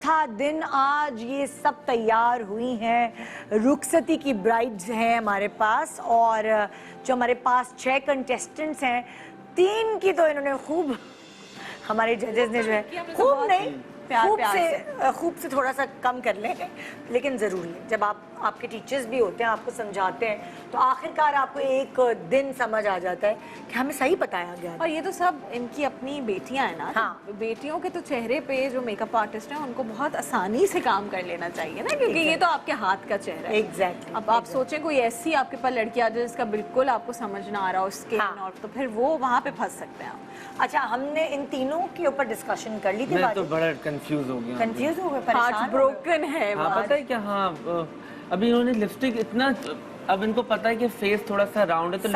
चौथा दिन आज ये सब तैयार हुई हैं, रुखसती की ब्राइड्स हैं हमारे पास, और जो हमारे पास 6 कंटेस्टेंट्स हैं, 3 की तो इन्होंने खूब, हमारे जजेस ने जो है खूब नहीं खूब से थोड़ा सा कम कर लें, लेकिन ज़रूरी है जब आपके टीचर्स भी होते हैं, आपको समझाते हैं, तो आखिरकार आपको एक दिन समझ आ जाता है कि हमें सही बताया गया। और ये तो सब इनकी अपनी बेटियां हैं ना, हाँ। तो बेटियों के तो चेहरे पे जो मेकअप आर्टिस्ट हैं उनको बहुत आसानी से काम कर लेना चाहिए ना, क्योंकि ये तो आपके हाथ का चेहरा है। एग्जैक्टली। अब आप सोचें कोई ऐसी आपके पास लड़की आ जाए जिसका बिल्कुल आपको समझ ना आ रहा हो स्किन, और तो फिर वो वहाँ पे फंस सकते हैं आप। अच्छा, हमने इन तीनों के ऊपर डिस्कशन कर ली थी। मैं तो बड़ा कंफ्यूज हो गया, कंफ्यूज हो गए, परेशान हार्ट ब्रोकन है। हाँ, पता है क्या, हाँ अभी इन्होंने लिपस्टिक इतना, अब इनको पता है कि फेस थोड़ा सा राउंड है, तो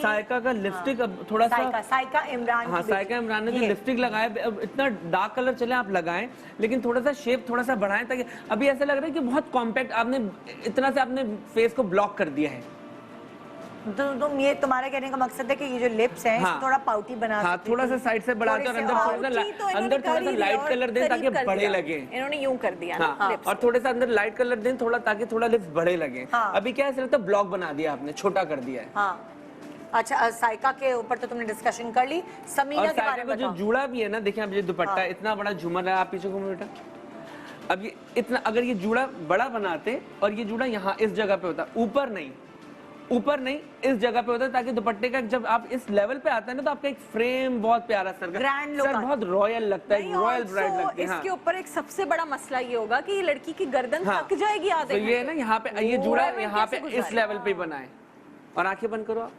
साइका का लिपस्टिक अब थोड़ा सा, साइका इमरान, हाँ साइका इमरान ने जो लिपस्टिक लगाया, अब इतना डार्क कलर चले आप लगाएं, लेकिन थोड़ा सा शेप थोड़ा सा बढ़ाएं, ताकि अभी ऐसा लग रहा है कि बहुत कॉम्पैक्ट आपने इतना से आपने फेस को ब्लॉक कर दिया है। तो ये तुम्हारा कहने का मकसद है कि ये जो लिप्स हैं, इसको थोड़ा पाउटी बना सकते हैं, थोड़ा सा साइड से बढ़ा के, और अंदर थोड़ा सा लाइट कलर दें ताकि बड़े लगे। इन्होंने यूं कर दिया ना, और थोड़े सा अंदर लाइट कलर दें थोड़ा, ताकि थोड़ा लिप्स बड़े लगे। अभी क्या है, सिर्फ ब्लॉक बना दिया आपने, छोटा कर दिया है। हाँ। अच्छा, साइका के ऊपर तो तुमने डिस्कशन कर ली, समीना के बारे में जो जूड़ा भी है ना, देखिए आप ये दुपट्टा इतना बड़ा झूमर है, आप पीछे घूमो बेटा, अब ये इतना, अगर ये जूड़ा बड़ा बनाते और ये जूड़ा यहाँ इस जगह पे होता, ऊपर नहीं इस जगह पे होता है, ताकि दुपट्टे का जब आप इस लेवल पे आता है ना, तो आपका एक फ्रेम बहुत प्यारा सर बहुत रॉयल लगता है, रॉयल ब्राइड लगती है। इसके ऊपर एक सबसे बड़ा मसला ये होगा कि ये लड़की की गर्दन थक जाएगी आधे तो ये है ना, यहाँ पे ये जूड़ा यहाँ पे इस लेवल पे बनाए, और आंखें बंद करो आप,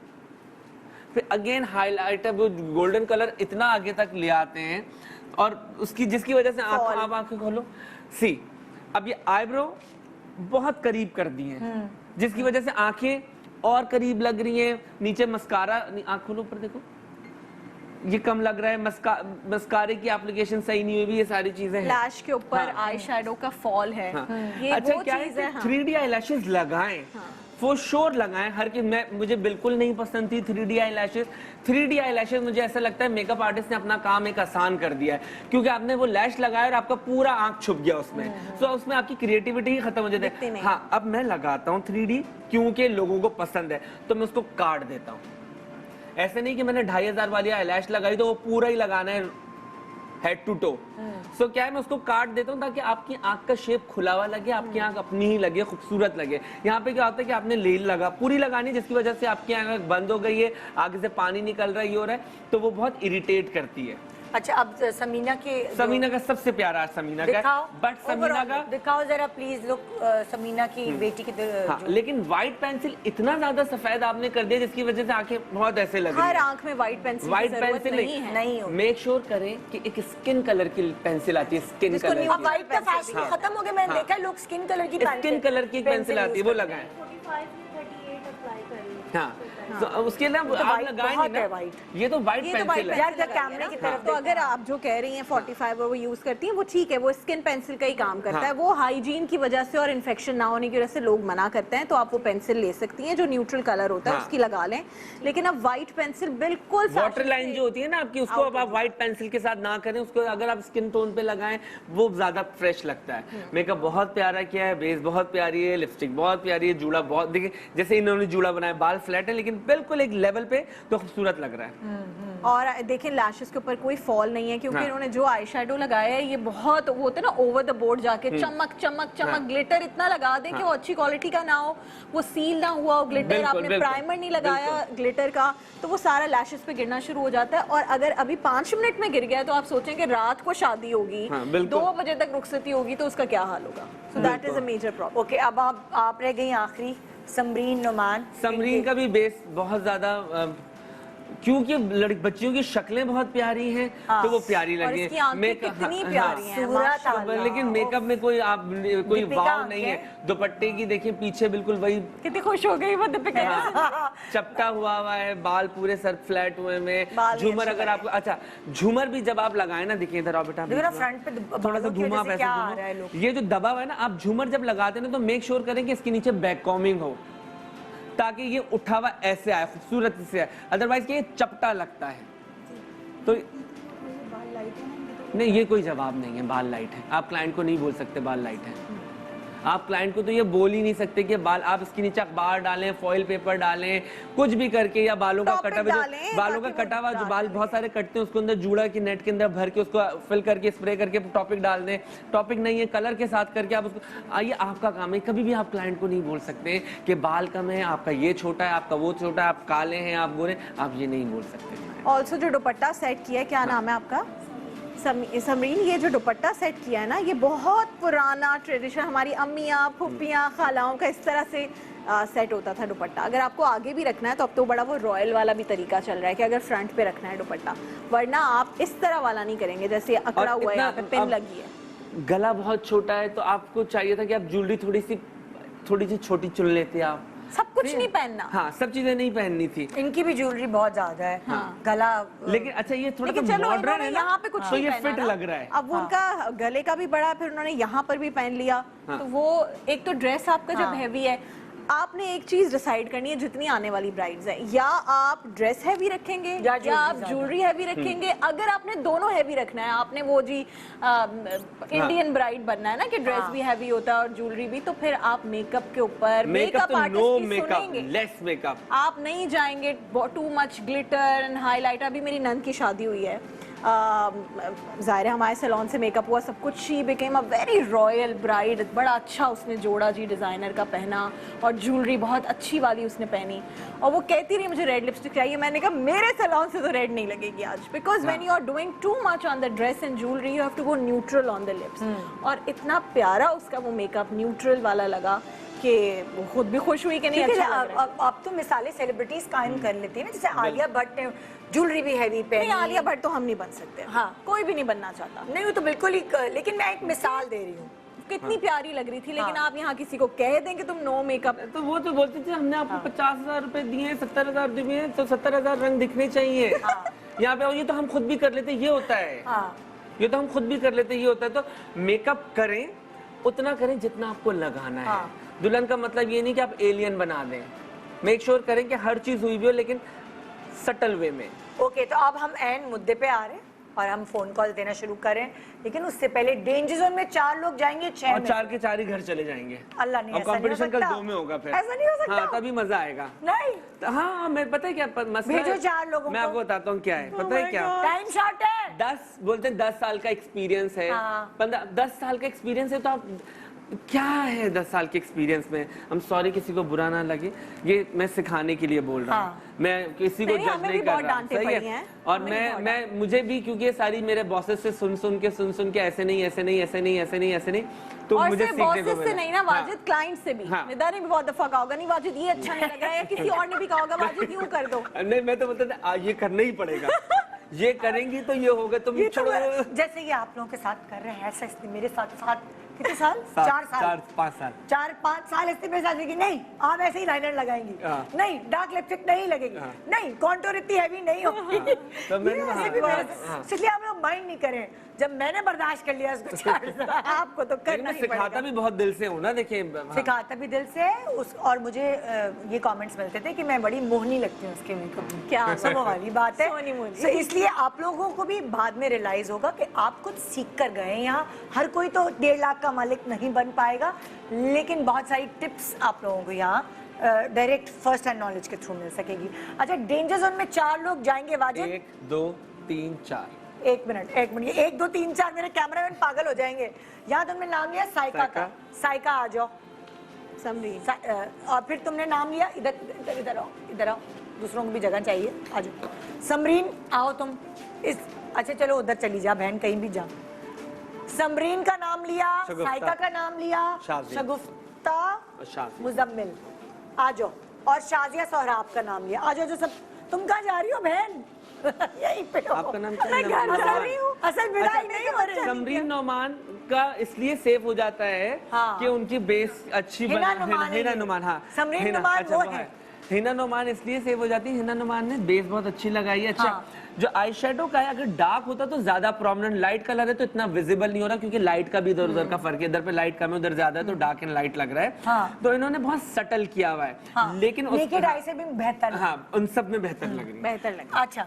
फिर अगेन हाईलाइटर वो गोल्डन कलर इतना आगे तक ले आते हैं, और उसकी जिसकी वजह से आप आंखें खोलो, सी अब ये आईब्रो बहुत करीब कर दी है, जिसकी वजह से आंखें और करीब लग रही हैं, नीचे मस्कारा, आंख खोलो ऊपर देखो, ये कम लग रहा है, मस्कारे की एप्लीकेशन सही नहीं हुई, ये सारी चीजें हैं। लैश के ऊपर आई शैडो का फॉल है, ये अच्छा वो क्या चीज़ है। 3D आईलैशेस लगाएं, फॉर श्योर लगाएं, हर की मुझे बिल्कुल नहीं पसंद थी 3D आईलैशेस। 3D आईलैशेस मुझे ऐसा लगता है मेकअप आर्टिस्ट ने अपना काम एक आसान कर दिया है, क्योंकि आपने वो लैश लगाया और आपका पूरा आंख छुप गया उसमें, तो उसमें आपकी क्रिएटिविटी ही खत्म हो जाती है। हाँ, अब मैं लगाता हूँ 3D क्योंकि लोगों को पसंद है, तो मैं उसको काट देता हूँ। ऐसे नहीं कि मैंने 2500 वाली आईलैश लगाई तो वो पूरा ही लगाना है हेड टू टो। सो क्या है, मैं उसको काट देता हूँ ताकि आपकी आंख का शेप खुला हुआ लगे, आपकी आंख अपनी ही लगे, खूबसूरत लगे। यहाँ पे क्या होता है कि आपने लेल लगा पूरी लगानी, जिसकी वजह से आपकी आंख बंद हो गई है, आगे से पानी निकल रहा है, ये हो रहा है, तो वो बहुत इरिटेट करती है। अच्छा, अब समीना का सबसे प्यारा समीना का, बट समीना का दिखाओ जरा प्लीज, लोग समीना की बेटी की लेकिन व्हाइट पेंसिल इतना ज्यादा सफेद आपने कर दिया, जिसकी वजह से आंखें बहुत ऐसे लग रही हैं। हर आंख में व्हाइट पेंसिल नहीं है। मेक श्योर करें कि एक स्किन कलर की पेंसिल आती है, स्किन कलर। अब व्हाइट का फैशन खत्म हो गया, मैंने देखा लोग स्किन कलर की पेंसिल आती है, वो लगाएं। हाँ, तो उसके लिए आप लगाएंगे ना, ये तो व्हाइट पेंसिल है। कैमरे की तरफ तो अगर आप जो कह रही हैं 45 वो यूज करती हैं, वो ठीक है, वो स्किन पेंसिल का ही काम करता है, वो हाइजीन की वजह से और इन्फेक्शन ना होने की वजह से लोग मना करते हैं, तो आप वो पेंसिल ले सकती हैं जो न्यूट्रल कलर होता है, उसकी लगा लें। लेकिन अब व्हाइट पेंसिल बिल्कुल वाटर लाइन जो होती है ना आपकी, उसको अब आप व्हाइट पेंसिल के साथ ना करें, उसको अगर आप स्किन टोन पे लगाएं वो ज्यादा फ्रेश लगता है। मेकअप बहुत प्यारा किया है, बेस बहुत प्यारी है, लिपस्टिक बहुत प्यारी है, जूड़ा बहुत, देखिए जैसे इन्होंने जूड़ा बनाया, बाल फ्लैट है लेकिन बिल्कुल एक लेवल पे तो खूबसूरत लग रहा है। और देखें लैशेस के ऊपर कोई फॉल नहीं है, क्योंकि इन्होंने जो आई शेडो लगाया है ये बहुत वो होता है ना, ओवर द बोर्ड जाके चमक चमक चमक, ग्लिटर इतना लगा दें कि वो अच्छी क्वालिटी का ना हो, वो सील ना हुआ हो ग्लिटर, आपने प्राइमर नहीं लगाया ग्लिटर का, तो वो सारा लैशेस पे गिरना शुरू हो जाता है। और अगर अभी 5 मिनट में गिर गया तो आप सोचें कि रात को शादी होगी, 2 बजे तक रुखसती होगी, तो उसका क्या हाल होगा। So that is a major problem. Okay, अब आप रह गई आखिरी, समरीन नुमान। समरीन का भी बेस बहुत ज्यादा, क्योंकि बच्चियों की शक्लें बहुत प्यारी हैं, तो वो प्यारी लगी है, कितनी प्यारी हैं, लेकिन मेकअप में कोई वाव नहीं है। दुपट्टे की देखिए पीछे बिल्कुल वही, कितनी खुश हो गई वो दीपिका, चपटा हुआ है, बाल पूरे सर फ्लैट हुए में, झूमर अगर आपको, अच्छा झूमर भी जब आप लगाए ना, देखिए इधर आओ बेटा, फ्रंट पे थोड़ा सा घुमा, ये जो दबा हुआ है ना, आप झूमर जब लगाते हैं ना, तो मेक श्योर करें कि इसके नीचे बैक कॉमिंग हो, ताकि ये उठा हुआ ऐसे आए, खूबसूरत से आए, अदरवाइज ये चपटा लगता है। तो नहीं, ये कोई जवाब नहीं है, बाल लाइट है। आप क्लाइंट को नहीं बोल सकते बाल लाइट है। आप क्लाइंट को तो ये बोल ही नहीं सकते कि बाल, आप इसके नीचे अखबार डालें, फॉइल पेपर डालें, कुछ भी करके, या बालों का कटा हुआ, बालों का कटा हुआ जो बाल बहुत सारे कटते हैं उसको अंदर जूड़ा की नेट के अंदर भर के उसको फिल करके स्प्रे करके टॉपिक डाल दें। टॉपिक नहीं है, कलर के साथ करके आप उसको, ये आपका काम है। कभी भी आप क्लाइंट को नहीं बोल सकते कि बाल कम है, आपका ये छोटा है, आपका वो छोटा है, आप काले हैं, आप गोरे, आप ये नहीं बोल सकते। ऑल्सो जो दुपट्टा सेट किया है, क्या नाम है आपका? समरीन, ये जो दुपट्टा सेट किया है ना, ये बहुत पुराना ट्रेडिशन, हमारी अम्मियाँ, फुफ्फियाँ, खालाओं का इस तरह से सेट होता था दुपट्टा। अगर आपको आगे भी रखना है तो अब तो बड़ा वो रॉयल वाला भी तरीका चल रहा है कि अगर फ्रंट पे रखना है दुपट्टा, वरना आप इस तरह वाला नहीं करेंगे जैसे अकड़ा हुआ है, यहाँ पे पिन लगी है। गला बहुत छोटा है तो आपको चाहिए था कि आप ज्वेलरी थोड़ी सी छोटी चुन लेते आप। सब कुछ नहीं पहनना। हाँ, सब चीजें नहीं पहननी थी। इनकी भी ज्वेलरी बहुत ज्यादा है। हाँ। गला लेकिन अच्छा, ये थोड़ा लेकिन तो चलो मॉडर्न है ना, यहाँ पे कुछ तो नहीं ये पहना फिट ना। लग रहा है। अब उनका गले का भी बड़ा है, फिर उन्होंने यहाँ पर भी पहन लिया। तो वो एक तो ड्रेस आपका जब हैवी है, आपने एक चीज डिसाइड करनी है जितनी आने वाली ब्राइड्स हैं, या आप ड्रेस हैवी रखेंगे या आप ज्वेलरी हैवी रखेंगे। अगर आपने दोनों हैवी रखना है, आपने वो जी इंडियन ब्राइड बनना है ना कि ड्रेस भी हैवी होता है और ज्वेलरी भी, तो फिर आप मेकअप के ऊपर, मेकअप आर्टिस्ट की सुनेंगे, लेस मेकअप, आप नहीं जाएंगे too much glitter and highlight. अभी मेरी नंद की शादी हुई है, ज़ाहिर है हमारे सैलून से मेकअप हुआ, सब कुछ। She became a very royal bride. बड़ा अच्छा उसने जोड़ा जी डिज़ाइनर का पहना, और ज्वेलरी बहुत अच्छी वाली उसने पहनी, और वो कहती रही मुझे रेड लिपस्टिक चाहिए। मैंने कहा मेरे सैलून से तो रेड नहीं लगेगी आज, because when you are doing too much on the dress and jewellery, you have to go neutral on the lips. और इतना प्यारा उसका वो मेकअप न्यूट्रल वाला लगा कि वो खुद भी खुश हुई कि नहीं अच्छा लग रहा है। अब तो मिसालें सेलिब्रिटीज कायम कर लेती है ना, जैसे आलिया भट्ट ने ज्वेलरी भी हैवी पहनी। नहीं, आलिया भट्ट तो हम नहीं बन सकते। हाँ, कोई भी नहीं बनना चाहता। नहीं वो तो बिल्कुल ही, लेकिन मैं एक मिसाल दे रही हूँ। कितनी प्यारी लग रही थी, लेकिन आप यहाँ किसी को कह दें कि तुम नो मेकअप, तो वो तो बोलते थे हमने आपको 50,000 रुपए दिए, 70,000 दिए, तो 70,000 रंग दिखने चाहिए। यहाँ पे ये तो हम खुद भी कर लेते, ये होता है। ये तो हम खुद भी कर लेते, ये होता है। तो मेकअप करें, उतना करें जितना आपको लगाना है। दुल्हन का मतलब ये नहीं कि आप एलियन बना दें। मेक श्योर करें कि हर चीज हुई भी हो, लेकिन सटल वे में। ओके, तो अब हम एंड मुद्दे पे आ रहे हैं और हम फोन कॉल देना शुरू करें, लेकिन उससे पहले डेंजर जोन में 4 लोग जाएंगे, 6 और 4 के 4 ही घर चले जाएंगे। अल्लाह नहीं, और ऐसा नहीं हो कंपटीशन कल सकता। 2 में होगा फिर। ऐसा नहीं हो सकता। हाँ, तभी मजा आएगा। नहीं, तो हाँ, मैं पता है क्या मसला भेजो है? 4 लोगों मैं को। आपको बताता हूँ क्या है, पता है क्या? टाइम शॉर्ट है। 10 बोलते हैं 10 साल का एक्सपीरियंस है, 10 साल का एक्सपीरियंस है, तो आप क्या है 10 साल के एक्सपीरियंस में? हम सॉरी, किसी को बुरा ना लगे, ये मैं सिखाने के लिए बोल रहा हूँ। मैं किसी को जज नहीं कर रहा, सही है। और मैं मुझे भी, क्योंकि ये सारी मेरे बॉसेस से सुन के ऐसे नहीं, ऐसे नहीं, ऐसे नहीं, ऐसे नहीं, ऐसे नहीं, तो और मुझे सिर्फ सीखने को बॉसेस से मिला। नहीं ना, वाजिद क्लाइंट से भी। हाँ। निदा ने भी बहुत दफा कहा होगा, नहीं वाजिद ये अच्छा नहीं लग रहा है, या किसी और ने भी कहा होगा वाजिद यूं कर दो। नहीं, मैं तो बोलता था ये करना ही पड़ेगा। ये करेंगी तो ये होगा। तुम ये तो छोड़ो, जैसे ये आप लोगों के साथ कर रहे हैं, ऐसा इसने मेरे साथ कितने साल? 4-5 साल 4-5 साल इसने मेरे साथ की नहीं, आप ऐसे ही लाइनर लगाएंगी, नहीं डार्क लिपस्टिक नहीं लगेगी, नहीं कॉन्टूर इतनी हैवी नहीं होगी। तो इसलिए आप लोग माइंड नहीं करें, जब मैंने बर्दाश्त कर लिया इसको 4 साल, आपको तो करना ही सिखाता पड़ेगा। भी बहुत दिल से हूँ ना, देखिए। सिखाता भी दिल से उस, और मुझे ये कमेंट्स मिलते थे कि मैं बड़ी मोहनी लगती हूँ उसके मेकअप में। क्या सब वाली बात है। सोनी मोनी। So, इसलिए आप लोगों को भी बाद में रियलाइज होगा कि आप कुछ सीख कर गए हैं। यहाँ हर कोई तो 1.5 लाख का मालिक नहीं बन पाएगा, लेकिन बहुत सारी टिप्स आप लोगों को यहाँ डायरेक्ट फर्स्ट हैंड नॉलेज के थ्रू मिल सकेगी। अच्छा, डेंजर जोन में 4 लोग जाएंगे वाजिद? 1 2 3 4। 1 मिनट 1 2 3 4, मेरे कैमरामैन पागल हो जाएंगे। यहाँ तुमने नाम लिया साइका का, साइका आ जाओ। समरीन, और फिर तुमने नाम लिया, इधर आओ, दूसरों को भी जगह चाहिए, आ जाओ। समरीन आओ तुम इस, अच्छा चलो उधर चली जा बहन, कहीं भी जा। समरीन का नाम लिया, साइका का नाम लिया, शगुफ्ता, मुजम्मिल आ जाओ, और शाजिया सोहराब का नाम लिया, आ जाओ। जो सब, तुम कहाँ जा रही हो बहन? यहीं पे हो। आपका नाम क्या है? असल विदाई नहीं हो रही। समरीन नोमान का इसलिए सेव हो जाता है कि उनकी बेस अच्छी हिना नुमान, हाँ, समरीन नुमान वो है। हिना नुमान इसलिए सेव हो जाती है, हिना नुमान ने बेस बहुत अच्छी लगाई है। अच्छा, जो आई शेडो का है, अगर डार्क होता तो ज्यादा प्रोमिनेंट, लाइट कलर है तो इतना विजिबल नहीं हो रहा, क्योंकि लाइट का भी इधर उधर का फर्क है, इधर पे लाइट कम है, उधर ज्यादा है, तो डार्क एंड लाइट लग रहा है। तो इन्होंने बहुत सटल किया हुआ है, लेकिन नेकेड आई से भी बेहतर। हाँ, उन सब में बेहतर लग रही है। अच्छा,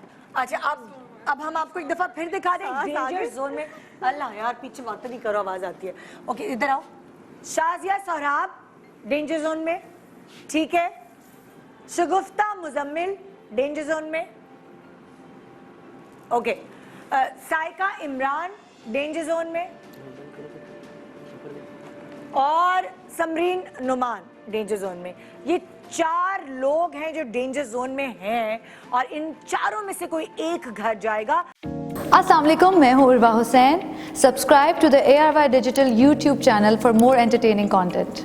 अब अब हम आपको एक दफा फिर दिखा दें सांस आ डेंजर गई। जोन में। अल्लाह यार, पीछे बात नहीं करो, आवाज आती है। ओके, इधर आओ। शाजिया सोहराब डेंजर जोन में, ठीक है। शगुफ्ता मुजम्मिल डेंजर जोन में, okay. Saika Imran danger zone में, और समरीन नुमान डेंजर जोन में। ये 4 लोग हैं जो डेंजर जोन में हैं, और इन चारों में से कोई एक घर जाएगा। अस्सलाम वालेकुम, मैं हूँ Urwa Hussain. Subscribe to the ARY digital YouTube channel for more entertaining content.